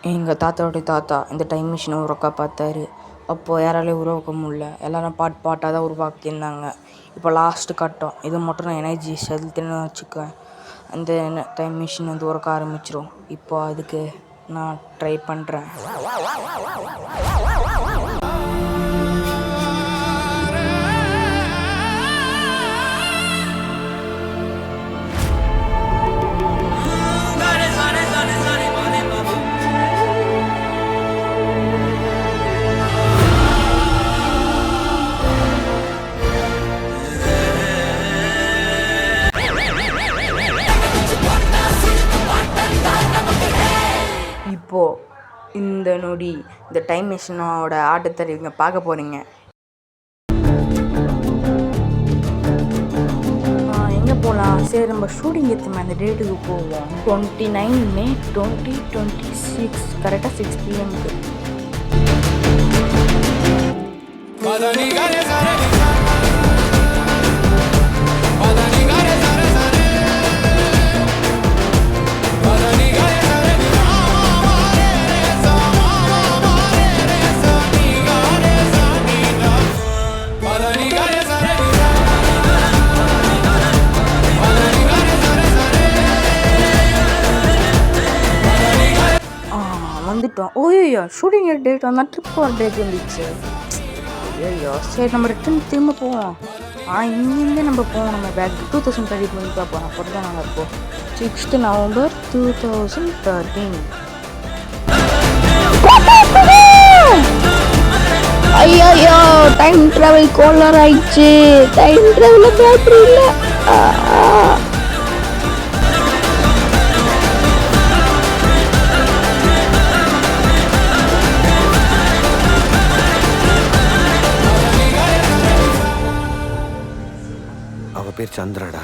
எங்கள் தாத்தாவோடைய தாத்தா இந்த டைம் மிஷினை உருவாக்க பார்த்தாரு. அப்போது யாராலையும் உருவாக்க முடியல. எல்லோரும் பாட்டாக தான் உருவாக்கியிருந்தாங்க. இப்போ லாஸ்ட்டு கட்டம். இது மட்டும் நான் எனர்ஜி செலுத்தினு வச்சுக்குவேன். அந்த டைம் மிஷின் உருவாக்க ஆரம்பிச்சிடும். இப்போ அதுக்கு நான் ட்ரை பண்ணுறேன். இப்போது இந்த நொடி இந்த டைம் மிஷினோட ஆட்டத்தை நீங்கள் பார்க்க போகிறீங்க. எங்கே போகலாம்? சரி, நம்ம ஷூட்டிங் எடுத்துமே அந்த டேட்டுக்கு போவோம். 29 May 2026 கரெக்டாக 6 PM. வந்துட்டோம். ஓய்யோ, ஷூட்டிங் டேட் வந்தால் ட்ரிப் போகிற டேட் வந்துச்சு. ஐயோ, சரி நம்ம திரும்ப போவோம். இங்கேருந்தே நம்ம போவோம். நம்ம பேக் 2013 பார்ப்போம். அப்போ தான் நாங்கள் இருப்போம். 6th November 2013. ஐயோ, டைம் ட்ராவல் கோலர் ஆயிடுச்சு. டைம் ட்ராவல் பேட்டரி இல்லை. அவ பேர் சந்திரடா.